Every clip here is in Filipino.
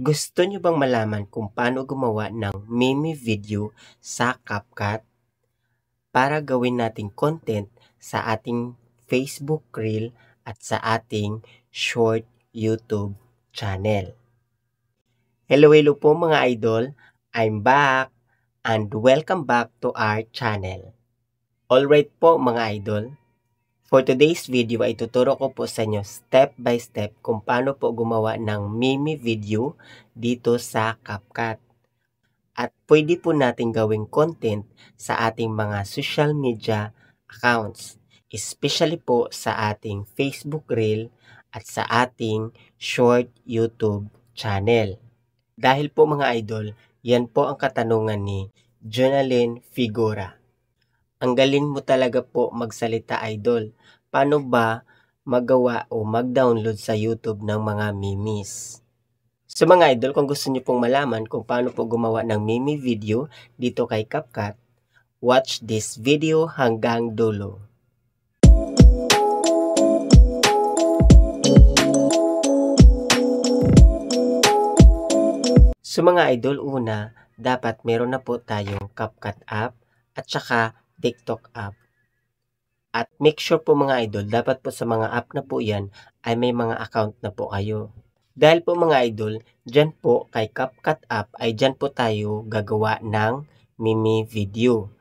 Gusto nyo bang malaman kung paano gumawa ng meme video sa CapCut para gawin nating content sa ating Facebook Reel at sa ating short YouTube channel? Hello po mga idol, I'm back and welcome back to our channel. Alright po mga idol, for today's video ay tuturo ko po sa inyo step by step kung paano po gumawa ng meme video dito sa CapCut. At pwede po natin gawing content sa ating mga social media accounts, especially po sa ating Facebook Reel at sa ating short YouTube channel. Dahil po mga idol, yan po ang katanungan ni Jonalyn Figura. Ang galing mo talaga po magsalita idol. Paano ba magawa o mag-download sa YouTube ng mga memes? So mga idol, kung gusto niyo pong malaman kung paano po gumawa ng meme video dito kay CapCut, watch this video hanggang dulo. So mga idol, una, dapat meron na po tayong CapCut app at saka TikTok app. At make sure po mga idol, dapat po sa mga app na po yan ay may mga account na po kayo. Dahil po mga idol, dyan po kay CapCut app ay dyan po tayo gagawa ng meme video.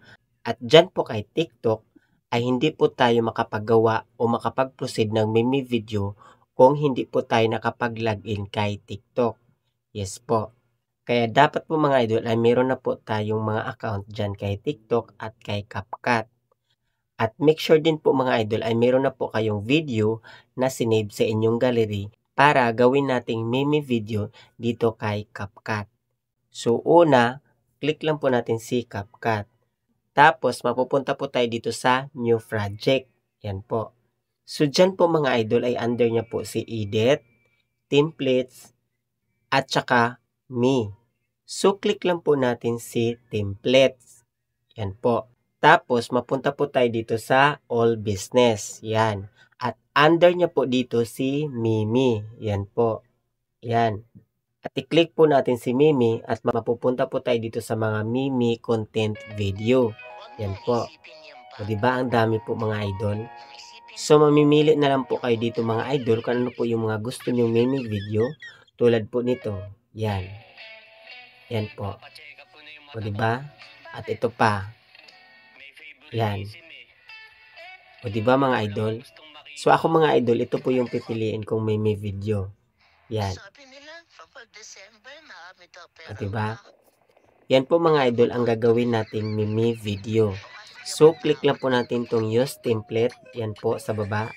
At dyan po kay TikTok ay hindi po tayo makapagawa o makapag-proceed ng meme video kung hindi po tayo nakapag-login kay TikTok. Yes po. Kaya dapat po mga idol ay meron na po tayong mga account dyan kay TikTok at kay CapCut. At make sure din po mga idol ay meron na po kayong video na sinave sa inyong gallery para gawin nating meme video dito kay CapCut. So una, click lang po natin si CapCut. Tapos mapupunta po tayo dito sa new project. Yan po. So dyan po mga idol ay under niya po si edit, templates, at saka me. So click lang po natin si templates. Yan po. Tapos, mapunta po tayo dito sa all business. Yan. At under niya po dito si Mimi. Yan po. Yan. At i-click po natin si Mimi at mapupunta po tayo dito sa mga Mimi content video. Yan po. O diba ang dami po mga idol? So, mamimili na lang po kayo dito mga idol kung ano po yung mga gusto nyong Mimi video. Tulad po nito. Yan. Yan po. O diba? At ito pa. Yan. O diba mga idol? So ako mga idol, ito po yung pipiliin kong meme video. Yan. O diba? Yan po mga idol ang gagawin nating meme video. So click lang po natin tong use template. Yan po sa baba.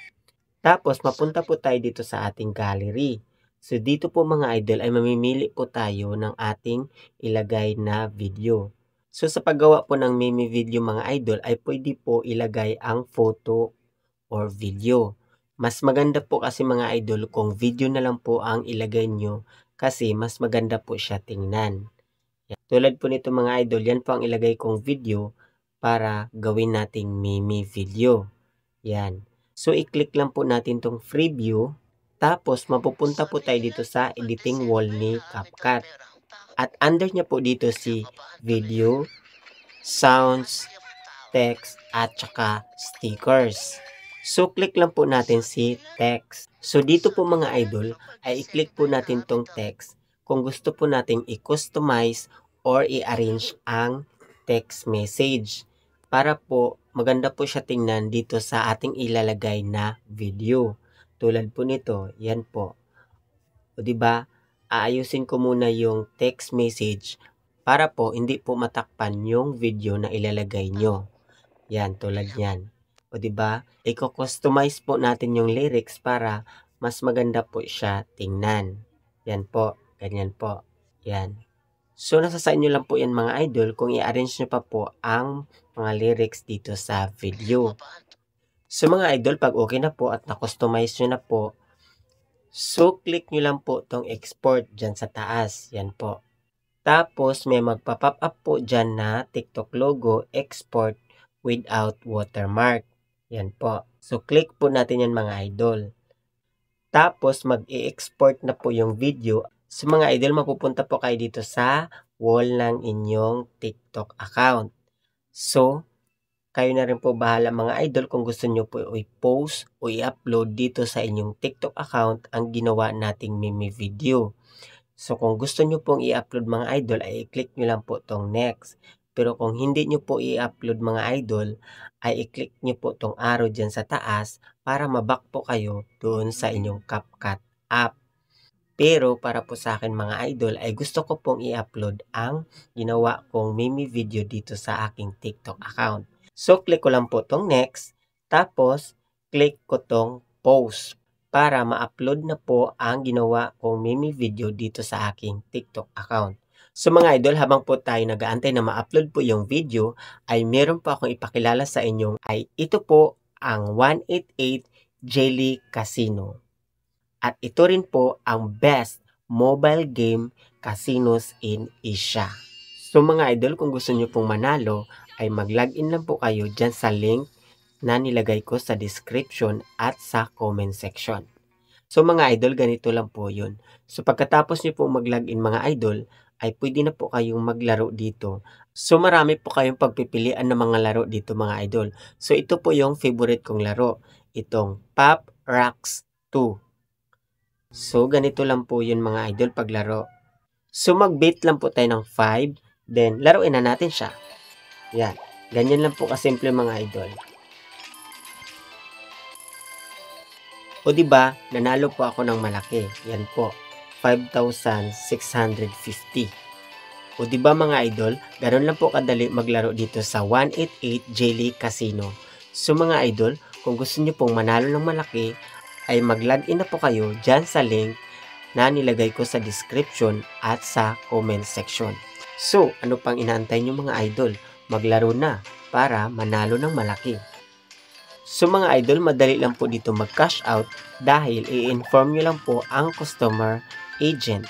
Tapos mapunta po tayo dito sa ating gallery. So dito po mga idol ay mamimili po tayo ng ating ilagay na video. So sa paggawa po ng meme video mga idol ay pwede po ilagay ang photo or video. Mas maganda po kasi mga idol kung video na lang po ang ilagay nyo kasi mas maganda po siya tingnan. Yan. Tulad po nito mga idol, yan po ang ilagay kong video para gawin nating meme video. Yan. So i-click lang po natin tong preview. Tapos mapupunta po tayo dito sa editing wall ni CapCut. At under niya po dito si video, sounds, text, at saka stickers. So, click lang po natin si text. So, dito po mga idol, ay i-click po natin tong text kung gusto po nating i-customize or i-arrange ang text message. Para po, maganda po siya tingnan dito sa ating ilalagay na video. Tulad po nito, yan po. O diba? Aayusin ko muna yung text message para po hindi po matakpan yung video na ilalagay nyo. Yan, tulad yan. O diba? I-customize po natin yung lyrics para mas maganda po siya tingnan. Yan po. Ganyan po. Yan. So, nasa sa inyo lang po yan mga idol kung i-arrange nyo pa po ang mga lyrics dito sa video. So, mga idol, pag okay na po at na-customize nyo na po, so, click nyo lang po tong export dyan sa taas. Yan po. Tapos, may magpa-pop up po dyan na TikTok logo, export without watermark. Yan po. So, click po natin yan mga idol. Tapos, mag-i-export na po yung video So mga idol, mapupunta po kayo dito sa wall ng inyong TikTok account. So, kayo na rin po bahala mga idol kung gusto nyo po i-post o i-upload dito sa inyong TikTok account ang ginawa nating meme video. So kung gusto nyo pong i-upload mga idol ay i-click nyo lang po tong next. Pero kung hindi nyo po i-upload mga idol ay i-click nyo po tong arrow dyan sa taas para maback po kayo doon sa inyong CapCut app. Pero para po sa akin mga idol ay gusto ko pong i-upload ang ginawa kong meme video dito sa aking TikTok account. So click ko lang po tong next, tapos click ko tong post para ma-upload na po ang ginawa kong meme video dito sa aking TikTok account. So mga idol, habang po tayo nag-aantay na ma-upload po yung video, ay meron po akong ipakilala sa inyo ay ito po ang 188 Jelly Casino. At ito rin po ang best mobile game casinos in Asia. So mga idol, kung gusto nyo pong manalo, ay mag-login lang po kayo dyan sa link na nilagay ko sa description at sa comment section. So mga idol, ganito lang po yun. So pagkatapos nyo pong mag-login mga idol, ay pwede na po kayong maglaro dito. So marami po kayong pagpipilian ng mga laro dito mga idol. So ito po yung favorite kong laro. Itong Pop Rocks 2. So, ganito lang po yun mga idol paglaro. So, mag-bait lang po tayo ng 5. Then, laruin na natin siya. Yan. Ganyan lang po kasimple mga idol. O diba, nanalo po ako ng malaki. Yan po. 5,650. O diba mga idol, ganoon lang po kadali maglaro dito sa 188 Jelly Casino. So mga idol, kung gusto nyo pong manalo ng malaki, ay mag-login na po kayo dyan sa link na nilagay ko sa description at sa comment section. So, ano pang inaantay nyo mga idol? Maglaro na para manalo ng malaki. So mga idol, madali lang po dito mag-cash out dahil i-inform nyo lang po ang customer agent.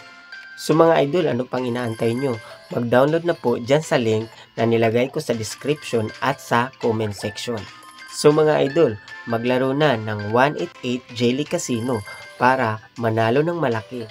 So mga idol, ano pang inaantay nyo? Mag-download na po dyan sa link na nilagay ko sa description at sa comment section. So mga idol, maglaro na ng 188 Jelly Casino para manalo ng malaki.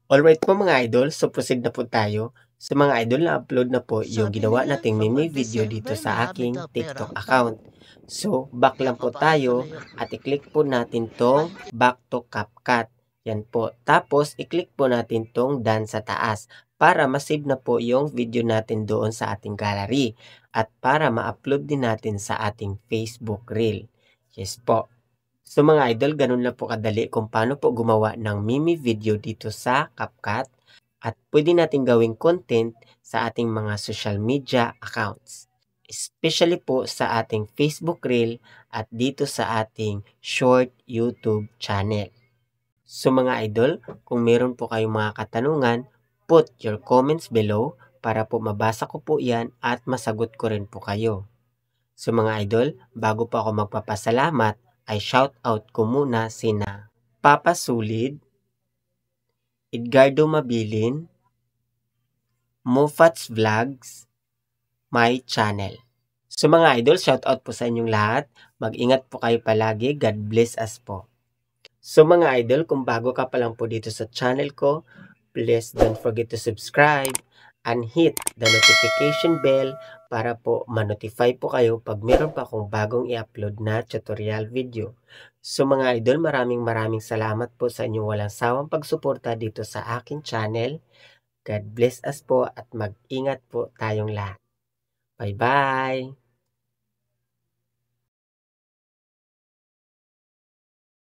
Alright po mga idol, so proceed na po tayo. So mga idol, na-upload na po yung ginawa nating meme video dito sa aking TikTok account. So back lang po tayo at i-click po natin tong back to CapCut. Yan po. Tapos i-click po natin tong done sa taas para ma-save na po yung video natin doon sa ating gallery at para ma-upload din natin sa ating Facebook Reel. Yes po. So mga idol, ganun lang po kadali kung paano po gumawa ng meme video dito sa CapCut at pwede natin gawing content sa ating mga social media accounts. Especially po sa ating Facebook Reel at dito sa ating short YouTube channel. So mga idol, kung meron po kayong mga katanungan, put your comments below para po mabasa ko po yan at masagot ko rin po kayo. So mga idol, bago po ako magpapasalamat, ay shout out ko muna sina Papa Sulid, Edgardo Mabilin, Mofats Vlogs, my channel. So mga idol, shout out po sa inyong lahat. Mag-ingat po kayo palagi. God bless us po. So mga idol, kung bago ka pa lang po dito sa channel ko, please don't forget to subscribe and hit the notification bell para po ma-notify po kayo pag meron pa akong bagong i-upload na tutorial video. So mga idol, maraming salamat po sa inyong walang sawang pagsuporta dito sa akin channel. God bless us po at mag-ingat po tayong lahat. Bye-bye!